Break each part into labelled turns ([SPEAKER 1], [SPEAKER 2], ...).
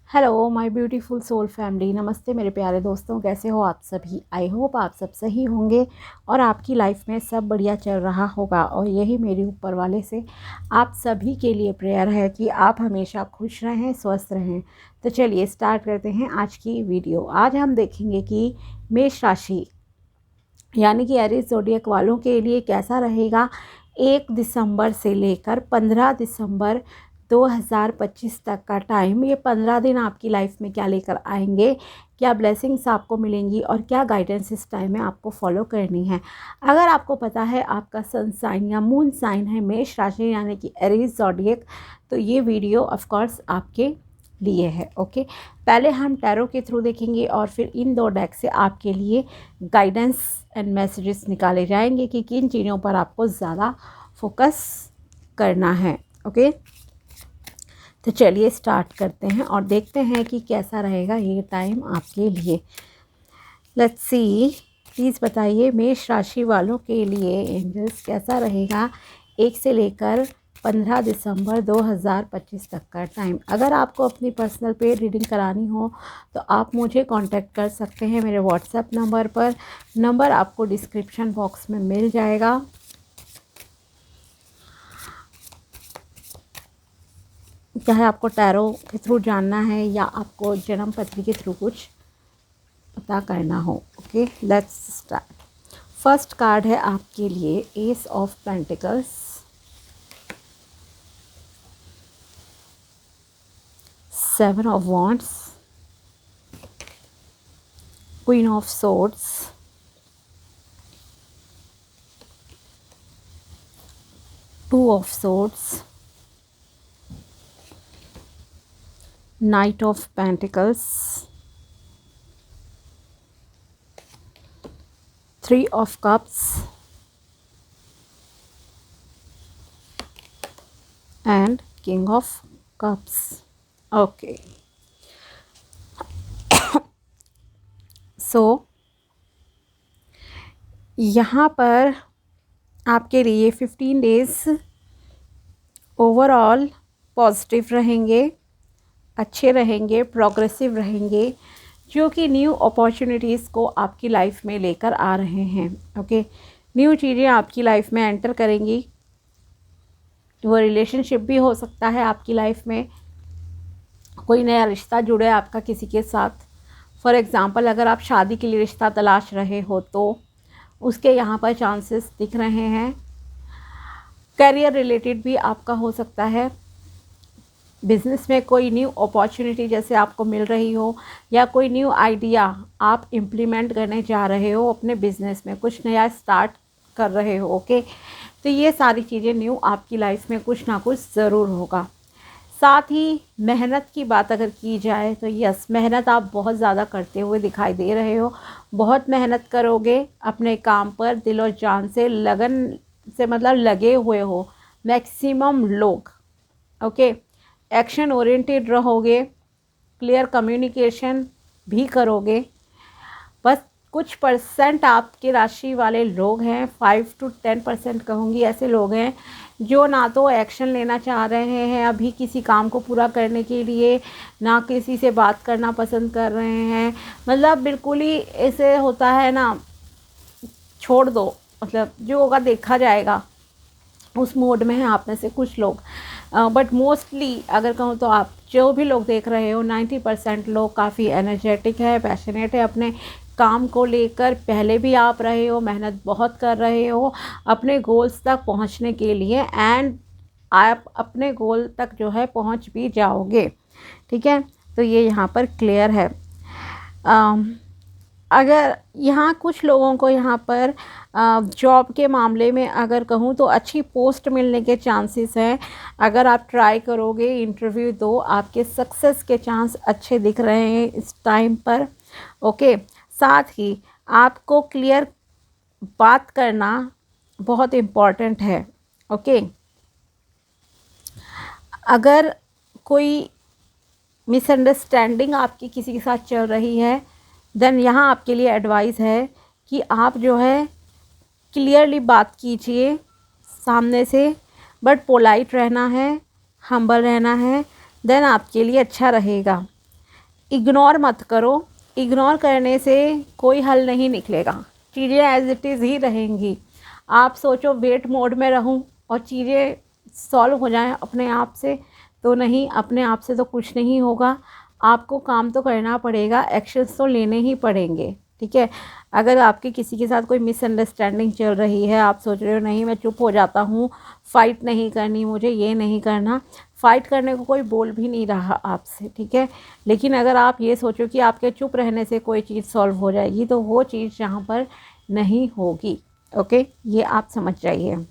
[SPEAKER 1] Hello my beautiful soul family. नमस्ते मेरे प्यारे दोस्तों, कैसे हो आप सभी। आई होप आप सब सही होंगे और आपकी लाइफ में सब बढ़िया चल रहा होगा। और यही मेरी ऊपर वाले से आप सभी के लिए प्रेयर है कि आप हमेशा खुश रहें, स्वस्थ रहें। तो चलिए स्टार्ट करते हैं आज की वीडियो। आज हम देखेंगे कि मेष राशि यानी कि एरीज ज़ोडिएक वालों के लिए कैसा रहेगा 1 दिसंबर से लेकर 15 दिसंबर 2025 तक का टाइम। ये 15 दिन आपकी लाइफ में क्या लेकर आएंगे, क्या ब्लेसिंग्स आपको मिलेंगी और क्या गाइडेंस इस टाइम में आपको फॉलो करनी है। अगर आपको पता है आपका सन साइन या मून साइन है मेष राशि यानी कि एरीज ज़ोडिएक, तो ये वीडियो ऑफ कोर्स आपके लिए है। ओके, पहले हम टैरो के थ्रू देखेंगे और फिर इन दो डेक से आपके लिए गाइडेंस एंड मैसेजेस निकाले जाएंगे कि किन चीज़ों पर आपको ज़्यादा फोकस करना है। ओके, तो चलिए स्टार्ट करते हैं और देखते हैं कि कैसा रहेगा ये टाइम आपके लिए। लेट्स सी, प्लीज़ बताइए मेष राशि वालों के लिए एंजल्स कैसा रहेगा 1 से लेकर 15 दिसंबर 2025 तक का टाइम। अगर आपको अपनी पर्सनल पे रीडिंग करानी हो तो आप मुझे कांटेक्ट कर सकते हैं मेरे व्हाट्सएप नंबर पर। नंबर आपको डिस्क्रिप्शन बॉक्स में मिल जाएगा। चाहे आपको टैरो के थ्रू जानना है या आपको जन्म पत्री के थ्रू कुछ पता करना हो। Okay, let's start. First card है आपके लिए S of pentacles, 7 of wands, queen of swords, two of swords, knight of pentacles, 3 of cups and king of cups. Okay, so यहाँ पर आपके लिए 15 डेज ओवरऑल पॉजिटिव रहेंगे, अच्छे रहेंगे, प्रोग्रेसिव रहेंगे, जो कि न्यू अपॉर्चुनिटीज़ को आपकी लाइफ में लेकर आ रहे हैं। ओके, न्यू चीज़ें आपकी लाइफ में एंटर करेंगी। वो रिलेशनशिप भी हो सकता है आपकी लाइफ में, कोई नया रिश्ता जुड़े आपका किसी के साथ। फॉर एग्ज़ाम्पल, अगर आप शादी के लिए रिश्ता तलाश रहे हो तो उसके यहाँ पर चांसेस दिख रहे हैं। करियर रिलेटेड भी आपका हो सकता है। बिज़नेस में कोई न्यू अपॉर्चुनिटी जैसे आपको मिल रही हो या कोई न्यू आइडिया आप इम्प्लीमेंट करने जा रहे हो, अपने बिज़नेस में कुछ नया स्टार्ट कर रहे हो। ओके, तो ये सारी चीज़ें न्यू आपकी लाइफ में कुछ ना कुछ ज़रूर होगा। साथ ही मेहनत की बात अगर की जाए तो यस, मेहनत आप बहुत ज़्यादा करते हुए दिखाई दे रहे हो। बहुत मेहनत करोगे अपने काम पर, दिल और जान से, लगन से, मतलब लगे हुए हो मैक्सिमम लोग। ओके, एक्शन ओरिएंटेड रहोगे, क्लियर कम्युनिकेशन भी करोगे। बस कुछ परसेंट आपके राशि वाले लोग हैं, 5 to 10% कहूँगी, ऐसे लोग हैं जो ना तो एक्शन लेना चाह रहे हैं अभी किसी काम को पूरा करने के लिए, ना किसी से बात करना पसंद कर रहे हैं। मतलब बिल्कुल ही ऐसे होता है ना, छोड़ दो, मतलब जो होगा देखा जाएगा, उस मोड में है आप में से कुछ लोग। बट मोस्टली अगर कहूँ तो आप जो भी लोग देख रहे हो 90% लोग काफ़ी एनर्जेटिक है, पैशनेट है अपने काम को लेकर। पहले भी आप रहे हो, मेहनत बहुत कर रहे हो अपने गोल्स तक पहुंचने के लिए, एंड आप अपने गोल तक जो है पहुंच भी जाओगे। ठीक है, तो ये यहाँ पर क्लियर है। अगर यहाँ कुछ लोगों को यहाँ पर जॉब के मामले में अगर कहूँ तो अच्छी पोस्ट मिलने के चांसेस हैं। अगर आप ट्राई करोगे, इंटरव्यू दो, आपके सक्सेस के चांस अच्छे दिख रहे हैं इस टाइम पर। ओके, साथ ही आपको क्लियर बात करना बहुत इम्पॉर्टेंट है। ओके, अगर कोई मिसअंडरस्टैंडिंग आपकी किसी के साथ चल रही है, देन यहाँ आपके लिए एडवाइस है कि आप जो है क्लियरली बात कीजिए सामने से, बट पोलाइट रहना है, हम्बल रहना है, देन आपके लिए अच्छा रहेगा। इग्नोर मत करो। इग्नोर करने से कोई हल नहीं निकलेगा, चीज़ें एज इट इज़ ही रहेंगी। आप सोचो वेट मोड में रहूं और चीज़ें सॉल्व हो जाएं अपने आप से, तो नहीं, अपने आप से तो कुछ नहीं होगा। आपको काम तो करना पड़ेगा, एक्शंस तो लेने ही पड़ेंगे, ठीक है। अगर आपकी किसी के साथ कोई मिसअंडरस्टैंडिंग चल रही है, आप सोच रहे हो नहीं मैं चुप हो जाता हूँ, फ़ाइट नहीं करनी मुझे, ये नहीं करना, फ़ाइट करने को कोई बोल भी नहीं रहा आपसे, ठीक है। लेकिन अगर आप ये सोचो कि आपके चुप रहने से कोई चीज़ सॉल्व हो जाएगी, तो वो चीज़ यहाँ पर नहीं होगी, ओके, ये आप समझ जाइए।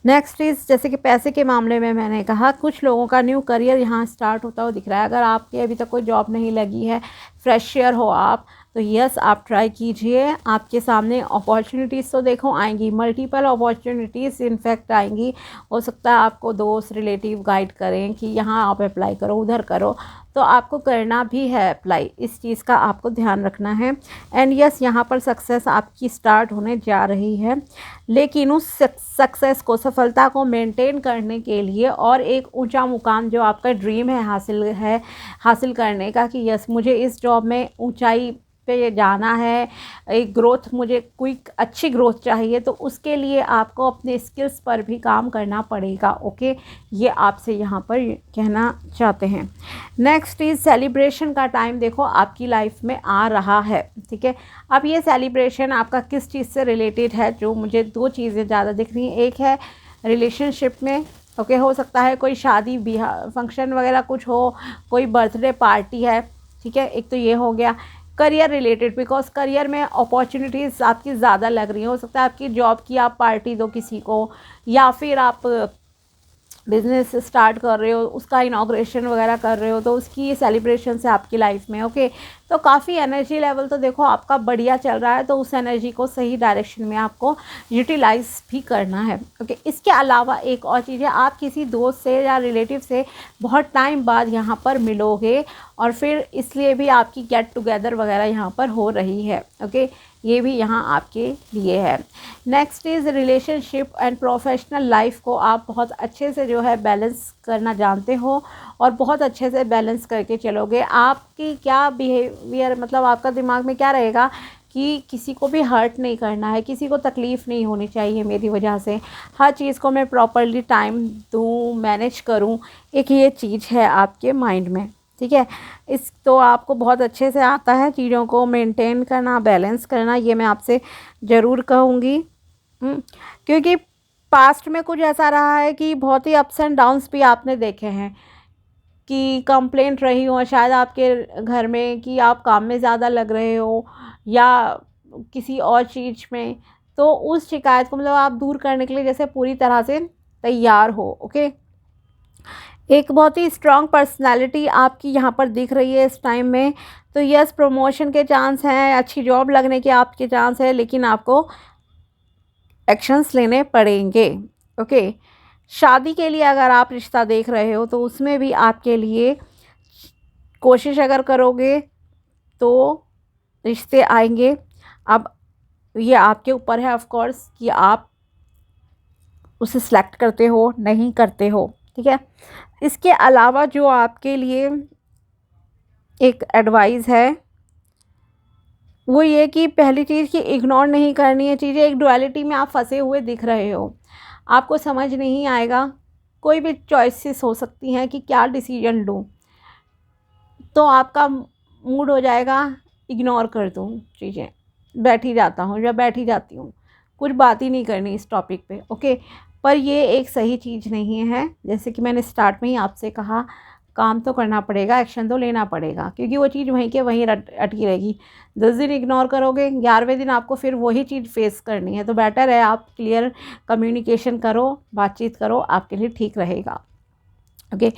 [SPEAKER 1] नेक्स्ट इज़, जैसे कि पैसे के मामले में मैंने कहा, कुछ लोगों का न्यू करियर यहाँ स्टार्ट होता हुआ दिख रहा है। अगर आपके अभी तक कोई जॉब नहीं लगी है, फ्रेशर हो आप, तो यस आप ट्राई कीजिए। आपके सामने अपॉर्चुनिटीज़ तो देखो आएंगी, मल्टीपल अपॉर्चुनिटीज़ इनफैक्ट आएंगी। हो सकता है आपको दोस्त रिलेटिव गाइड करें कि यहाँ आप अप्लाई करो, उधर करो, तो आपको करना भी है अप्लाई, इस चीज़ का आपको ध्यान रखना है। एंड यस यहाँ पर सक्सेस आपकी स्टार्ट होने जा रही है, लेकिन उस सक्सेस को, सफलता को मेंटेन करने के लिए और एक ऊंचा मुकाम जो आपका ड्रीम है हासिल करने का, कि यस मुझे इस जॉब में ऊंचाई पे जाना है, एक ग्रोथ, मुझे क्विक अच्छी ग्रोथ चाहिए, तो उसके लिए आपको अपने स्किल्स पर भी काम करना पड़ेगा, ओके। ये आपसे यहाँ पर कहना चाहते हैं। नेक्स्ट इज़ सेलिब्रेशन का टाइम देखो आपकी लाइफ में आ रहा है, ठीक है। अब ये सेलिब्रेशन आपका किस चीज़ से रिलेटेड है, जो मुझे दो चीज़ें ज़्यादा दिख रही हैं। एक है रिलेशनशिप में, ओके, हो सकता है कोई शादी ब्याह फंक्शन वगैरह कुछ हो, कोई बर्थडे पार्टी है, ठीक है, एक तो ये हो गया। करियर रिलेटेड, बिकॉज करियर में अपॉर्चुनिटीज़ आपकी ज़्यादा लग रही हैं। हो सकता है आपकी जॉब की आप पार्टी दो किसी को, या फिर आप बिज़नेस स्टार्ट कर रहे हो, उसका इनॉग्रेशन वगैरह कर रहे हो, तो उसकी सेलिब्रेशन से आपकी लाइफ में, ओके। तो काफ़ी एनर्जी लेवल तो देखो आपका बढ़िया चल रहा है, तो उस एनर्जी को सही डायरेक्शन में आपको यूटिलाइज भी करना है, ओके। इसके अलावा एक और चीज़ है, आप किसी दोस्त से या रिलेटिव से बहुत टाइम बाद यहाँ पर मिलोगे, और फिर इसलिए भी आपकी गेट टुगेदर वगैरह यहाँ पर हो रही है, ओके, ये भी यहाँ आपके लिए है। Next is relationship and professional life को आप बहुत अच्छे से जो है बैलेंस करना जानते हो, और बहुत अच्छे से बैलेंस करके चलोगे। आपकी क्या बिहेवियर, मतलब आपका दिमाग में क्या रहेगा कि किसी को भी हर्ट नहीं करना है, किसी को तकलीफ़ नहीं होनी चाहिए मेरी वजह से, हर चीज़ को मैं प्रॉपरली टाइम दूँ, मैनेज करूँ, एक ये चीज़ है आपके माइंड में, ठीक है। इस तो आपको बहुत अच्छे से आता है चीज़ों को मेंटेन करना, बैलेंस करना, ये मैं आपसे ज़रूर कहूँगी। क्योंकि पास्ट में कुछ ऐसा रहा है कि बहुत ही अप्स एंड डाउन्स भी आपने देखे हैं, कि कंप्लेंट रही हो शायद आपके घर में कि आप काम में ज़्यादा लग रहे हो या किसी और चीज़ में, तो उस शिकायत को मतलब आप दूर करने के लिए जैसे पूरी तरह से तैयार हो, ओके। एक बहुत ही स्ट्रॉन्ग पर्सनालिटी आपकी यहाँ पर दिख रही है इस टाइम में, तो यस प्रमोशन के चांस हैं, अच्छी जॉब लगने के आपके चांस है, लेकिन आपको एक्शंस लेने पड़ेंगे, ओके। शादी के लिए अगर आप रिश्ता देख रहे हो, तो उसमें भी आपके लिए कोशिश अगर करोगे तो रिश्ते आएंगे। अब ये आपके ऊपर है ऑफ कोर्स कि आप उसे सिलेक्ट करते हो नहीं करते हो, ठीक है। इसके अलावा जो आपके लिए एक एडवाइस है वो ये कि पहली चीज़ कि इग्नोर नहीं करनी है चीज़ें। एक डुअलिटी में आप फंसे हुए दिख रहे हो, आपको समझ नहीं आएगा, कोई भी चॉइसेस हो सकती हैं कि क्या डिसीजन लूँ, तो आपका मूड हो जाएगा इग्नोर कर दूँ चीज़ें, बैठ ही जाता हूँ या बैठ ही जाती हूँ, कुछ बात ही नहीं करनी इस टॉपिक पे, ओके। पर ये एक सही चीज़ नहीं है। जैसे कि मैंने स्टार्ट में ही आपसे कहा, काम तो करना पड़ेगा, एक्शन तो लेना पड़ेगा, क्योंकि वो चीज़ वहीं के वहीं अटकी रहेगी। 10 दिन इग्नोर करोगे, 11वें दिन आपको फिर वही चीज़ फेस करनी है, तो बेटर है आप क्लियर कम्युनिकेशन करो, बातचीत करो, आपके लिए ठीक रहेगा, ओके।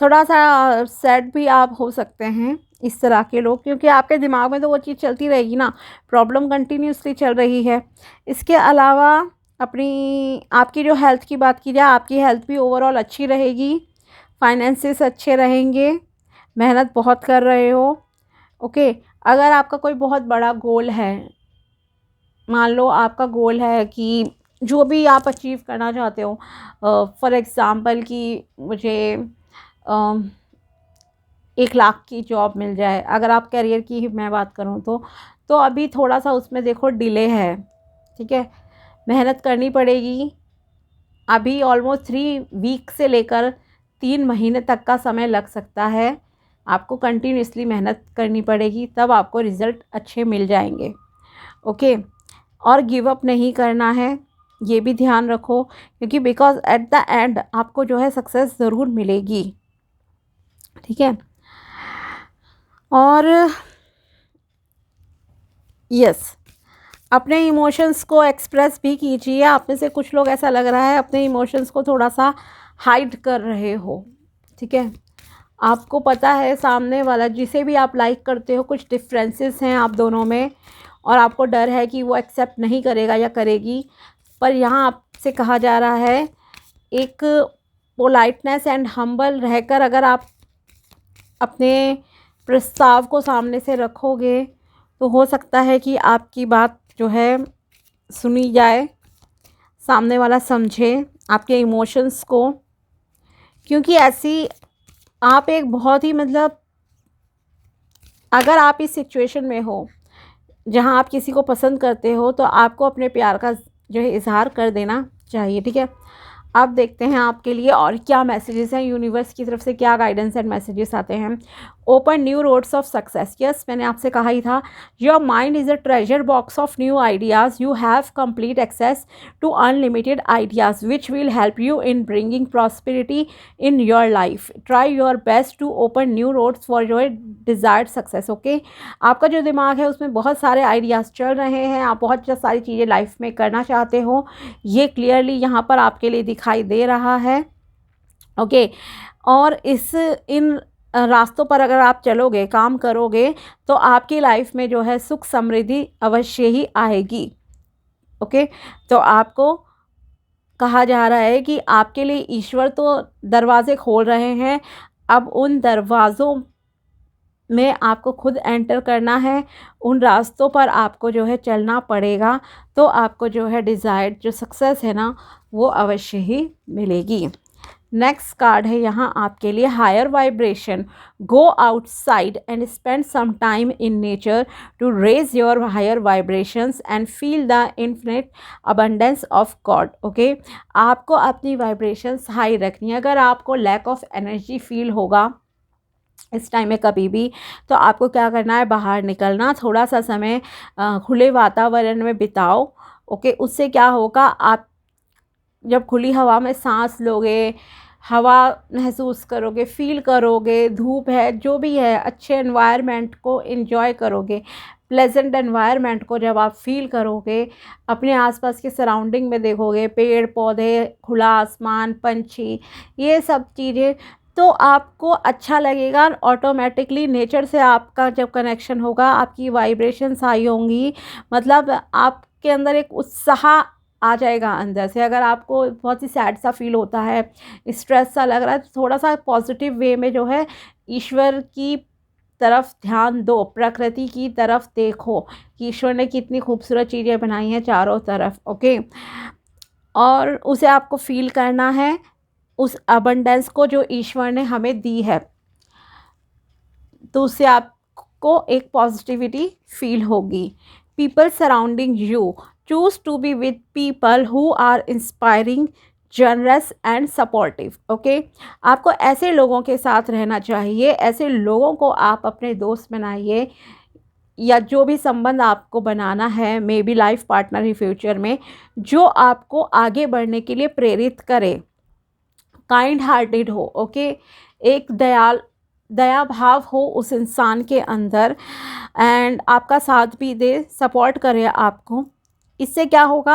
[SPEAKER 1] थोड़ा सा सैड भी आप हो सकते हैं इस तरह के लोग, क्योंकि आपके दिमाग में तो वो चीज़ चलती रहेगी ना, प्रॉब्लम कंटिन्यूसली चल रही है। इसके अलावा अपनी आपकी जो हेल्थ की बात की जाए, आपकी हेल्थ भी ओवरऑल अच्छी रहेगी, फाइनेंसेस अच्छे रहेंगे, मेहनत बहुत कर रहे हो, ओके। अगर आपका कोई बहुत बड़ा गोल है, मान लो आपका गोल है कि जो भी आप अचीव करना चाहते हो, फॉर एग्ज़ाम्पल कि मुझे 1 लाख की जॉब मिल जाए, अगर आप करियर की ही मैं बात करूँ तो अभी थोड़ा सा उसमें देखो डिले है, ठीक है, मेहनत करनी पड़ेगी। अभी ऑलमोस्ट 3 वीक से लेकर 3 महीने तक का समय लग सकता है, आपको कंटिन्यूसली मेहनत करनी पड़ेगी, तब आपको रिज़ल्ट अच्छे मिल जाएंगे। ओके, और गिव अप नहीं करना है, ये भी ध्यान रखो, क्योंकि बिकॉज एट द एंड आपको जो है सक्सेस ज़रूर मिलेगी, ठीक है। और यस, अपने इमोशंस को एक्सप्रेस भी कीजिए। आप में से कुछ लोग ऐसा लग रहा है अपने इमोशंस को थोड़ा सा हाइड कर रहे हो, ठीक है। आपको पता है सामने वाला जिसे भी आप लाइक करते हो कुछ डिफरेंसेस हैं आप दोनों में, और आपको डर है कि वो एक्सेप्ट नहीं करेगा या करेगी। पर यहाँ आपसे कहा जा रहा है एक पोलाइटनेस एंड हम्बल रहकर अगर आप अपने प्रस्ताव को सामने से रखोगे तो हो सकता है कि आपकी बात जो है सुनी जाए, सामने वाला समझे आपके इमोशंस को। क्योंकि ऐसी आप एक बहुत ही मतलब अगर आप इस सिचुएशन में हो जहां आप किसी को पसंद करते हो तो आपको अपने प्यार का जो है इजहार कर देना चाहिए, ठीक है। अब देखते हैं आपके लिए और क्या मैसेजेस हैं, यूनिवर्स की तरफ से क्या गाइडेंस एंड मैसेजेस आते हैं। Open new roads of success, yes मैंने आपसे कहा ही था, your mind is a treasure box of new ideas, you have complete access to unlimited ideas which will help you in bringing prosperity in your life. Try your best to open new roads for your desired success. Okay, आपका जो दिमाग है उसमें बहुत सारे ideas चल रहे हैं, आप बहुत सारी चीज़ें लाइफ में करना चाहते हो, ये क्लियरली यहाँ पर आपके लिए दिखाई दे रहा है। ओके, और इन रास्तों पर अगर आप चलोगे, काम करोगे, तो आपकी लाइफ में जो है सुख समृद्धि अवश्य ही आएगी। ओके, तो आपको कहा जा रहा है कि आपके लिए ईश्वर तो दरवाजे खोल रहे हैं, अब उन दरवाज़ों में आपको खुद एंटर करना है, उन रास्तों पर आपको जो है चलना पड़ेगा, तो आपको जो है डिज़ायर्ड जो सक्सेस है ना वो अवश्य ही मिलेगी। नेक्स्ट कार्ड है यहाँ आपके लिए higher vibration, go outside and spend some time in nature to raise your higher vibrations and feel the infinite abundance of God. Okay, आपको अपनी वाइब्रेशंस हाई रखनी है। अगर आपको लैक ऑफ एनर्जी फील होगा इस टाइम में कभी भी, तो आपको क्या करना है, बाहर निकलना, थोड़ा सा समय खुले वातावरण में बिताओ। ओके, उससे क्या होगा, आप जब खुली हवा में सांस लोगे, हवा महसूस करोगे, फील करोगे, धूप है जो भी है, अच्छे एनवायरनमेंट को एंजॉय करोगे, प्लेजेंट एनवायरनमेंट को जब आप फील करोगे, अपने आसपास के सराउंडिंग में देखोगे, पेड़ पौधे, खुला आसमान, पंछी, ये सब चीज़ें, तो आपको अच्छा लगेगा। ऑटोमेटिकली नेचर से आपका जब कनेक्शन होगा, आपकी वाइब्रेशंस हाई होंगी, मतलब आपके अंदर एक उत्साह आ जाएगा अंदर से। अगर आपको बहुत ही सैड सा फील होता है, स्ट्रेस सा लग रहा है, तो थोड़ा सा पॉजिटिव वे में जो है ईश्वर की तरफ ध्यान दो, प्रकृति की तरफ देखो कि ईश्वर ने कितनी खूबसूरत चीज़ें बनाई हैं चारों तरफ। ओके, और उसे आपको फील करना है, उस अबंडेंस को जो ईश्वर ने हमें दी है, तो उससे आपको एक पॉजिटिविटी फील होगी। People surrounding you, choose to be with people who are inspiring, generous and supportive. Okay, आपको ऐसे लोगों के साथ रहना चाहिए, ऐसे लोगों को आप अपने दोस्त बनाइए, या जो भी संबंध आपको बनाना है, may be life partner he future में, जो आपको आगे बढ़ने के लिए प्रेरित करे, काइंड हार्टेड हो। ओके, एक दया भाव हो उस इंसान के अंदर, एंड आपका साथ भी दे, सपोर्ट करे आपको। इससे क्या होगा,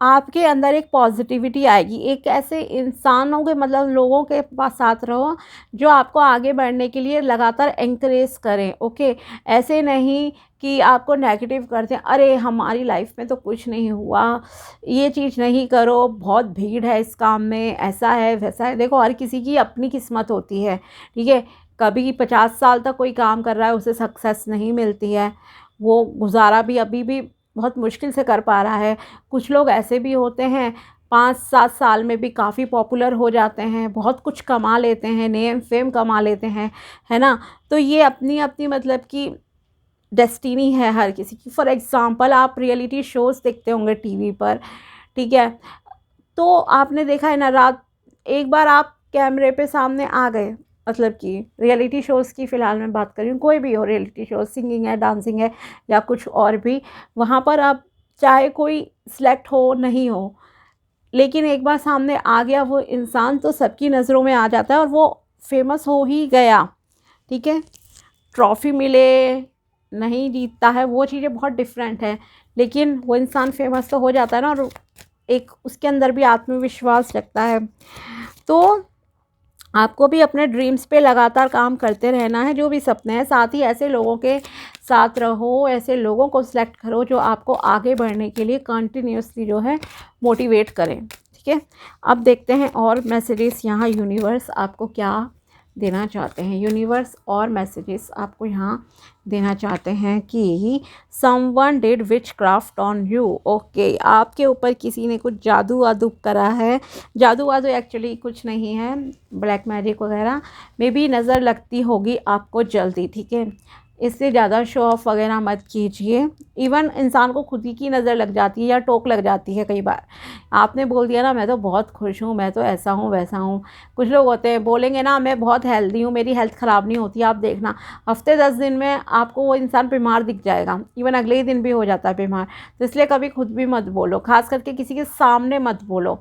[SPEAKER 1] आपके अंदर एक पॉजिटिविटी आएगी, एक ऐसे इंसानों के मतलब लोगों के पास साथ रहो जो आपको आगे बढ़ने के लिए लगातार एंकरेज करें। ओके, ऐसे नहीं कि आपको नेगेटिव करते हैं, अरे हमारी लाइफ में तो कुछ नहीं हुआ, ये चीज़ नहीं करो, बहुत भीड़ है इस काम में, ऐसा है वैसा है। देखो, हर किसी की अपनी किस्मत होती है, ठीक है। कभी 50 साल तक कोई काम कर रहा है, उसे सक्सेस नहीं मिलती है, वो गुजारा भी अभी भी बहुत मुश्किल से कर पा रहा है। कुछ लोग ऐसे भी होते हैं 5-7 साल में भी काफ़ी पॉपुलर हो जाते हैं, बहुत कुछ कमा लेते हैं, नेम फेम कमा लेते हैं, है ना। तो ये अपनी अपनी मतलब कि डेस्टिनी है हर किसी की। फॉर एग्ज़ाम्पल आप रियलिटी शोज़ देखते होंगे टीवी पर, ठीक है। तो आपने देखा है ना, रात एक बार आप कैमरे पे सामने आ गए, मतलब कि रियलिटी शोज़ की फ़िलहाल मैं बात कर रही हूँ, कोई भी हो रियलिटी शो, सिंगिंग है, डांसिंग है या कुछ और भी, वहाँ पर आप चाहे कोई सिलेक्ट हो नहीं हो, लेकिन एक बार सामने आ गया वो इंसान तो सबकी नज़रों में आ जाता है और वो फेमस हो ही गया, ठीक है। ट्रॉफ़ी मिले, नहीं जीतता है, वो चीज़ें बहुत डिफरेंट है, लेकिन वो इंसान फेमस तो हो जाता है ना, और एक उसके अंदर भी आत्मविश्वास लगता है। तो आपको भी अपने ड्रीम्स पे लगातार काम करते रहना है, जो भी सपने हैं। साथ ही ऐसे लोगों के साथ रहो, ऐसे लोगों को सिलेक्ट करो जो आपको आगे बढ़ने के लिए कंटिन्यूसली जो है मोटिवेट करें, ठीक है। अब देखते हैं और मैसेजेस यहाँ यूनिवर्स आपको क्या देना चाहते हैं। यूनिवर्स और मैसेजेस आपको यहाँ देना चाहते हैं कि someone did which craft on you. Okay, आपके ऊपर किसी ने कुछ जादू वादू करा है। जादू वादू एक्चुअली कुछ नहीं है, ब्लैक मैजिक वगैरह में भी नज़र लगती होगी आपको जल्दी, ठीक है। इससे ज़्यादा शो ऑफ वगैरह मत कीजिए। इवन इंसान को खुद ही की नज़र लग जाती है या टोक लग जाती है कई बार। आपने बोल दिया ना मैं तो बहुत खुश हूँ, मैं तो ऐसा हूँ वैसा हूँ। कुछ लोग होते हैं बोलेंगे ना मैं बहुत हेल्दी हूँ, मेरी हेल्थ ख़राब नहीं होती, आप देखना हफ्ते 10 दिन में आपको वो इंसान बीमार दिख जाएगा, इवन अगले ही दिन भी हो जाता है बीमार। तो इसलिए कभी खुद भी मत बोलो, खास करके किसी के सामने मत बोलो,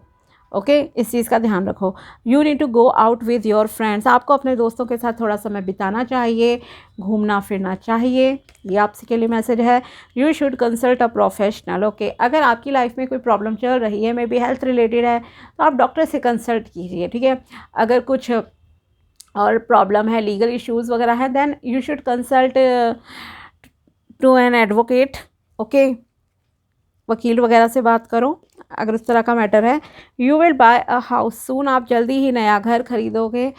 [SPEAKER 1] ओके। इस चीज़ का ध्यान रखो। You need to go out with your friends, आपको अपने दोस्तों के साथ थोड़ा समय बिताना चाहिए, घूमना फिरना चाहिए, ये आपसे के लिए मैसेज है। You should consult a professional, okay. अगर आपकी लाइफ में कोई प्रॉब्लम चल रही है, मे बी हेल्थ रिलेटेड है, तो आप डॉक्टर से कंसल्ट कीजिए, ठीक है। अगर कुछ और प्रॉब्लम है, लीगल इश्यूज़ वगैरह है, then you should consult to an advocate, okay. वकील वगैरह से बात करो अगर उस तरह का मैटर है। You will buy a house soon, आप जल्दी ही नया घर खरीदोगे।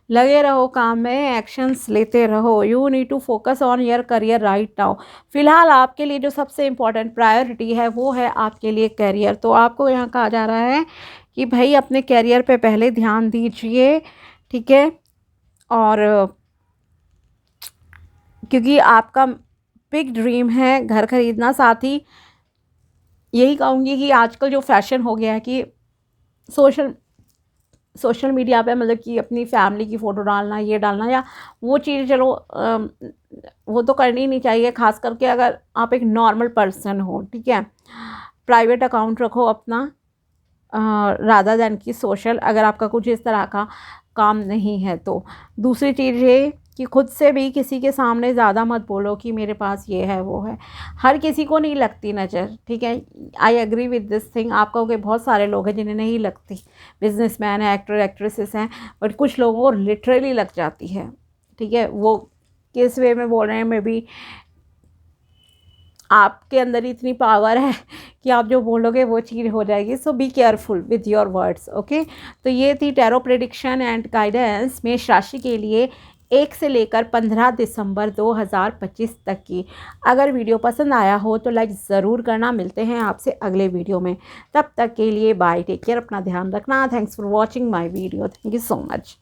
[SPEAKER 1] लगे रहो काम में, एक्शंस लेते रहो। You need to focus on your career right now, फिलहाल आपके लिए जो सबसे इम्पोर्टेंट प्रायोरिटी है वो है आपके लिए करियर। तो आपको यहाँ कहा जा रहा है कि भाई अपने करियर पे पहले ध्यान दीजिए, ठीक है। और क्योंकि आपका बिग ड्रीम है घर खरीदना, साथ ही यही कहूँगी कि आजकल जो फैशन हो गया है कि सोशल सोशल मीडिया पे मतलब कि अपनी फैमिली की फ़ोटो डालना, ये डालना, या वो चीज़ चलो वो तो करनी नहीं चाहिए, ख़ास करके अगर आप एक नॉर्मल पर्सन हो, ठीक है। प्राइवेट अकाउंट रखो अपना, रादर दैन की सोशल, अगर आपका कुछ इस तरह का काम नहीं है तो। दूसरी चीज़ ये कि खुद से भी किसी के सामने ज़्यादा मत बोलो कि मेरे पास ये है वो है, हर किसी को नहीं लगती नज़र, ठीक है। I agree with this thing, आप कहोगे बहुत सारे लोग हैं जिन्हें नहीं लगती, बिजनेसमैन है, एक्टर एक्ट्रेसेस हैं, बट कुछ लोगों को लिटरली लग जाती है, ठीक है। वो किस वे में बोल रहे हैं, मे बी आपके अंदर इतनी पावर है कि आप जो बोलोगे वो चीज़ हो जाएगी। So be careful with your words, okay. तो ये थी टैरो प्रेडिक्शन एंड गाइडेंस मेष राशि के लिए 1 से लेकर 15 दिसंबर 2025 तक की। अगर वीडियो पसंद आया हो तो लाइक ज़रूर करना। मिलते हैं आपसे अगले वीडियो में, तब तक के लिए बाय, टेक केयर, अपना ध्यान रखना। Thanks for watching my video, thank you so much.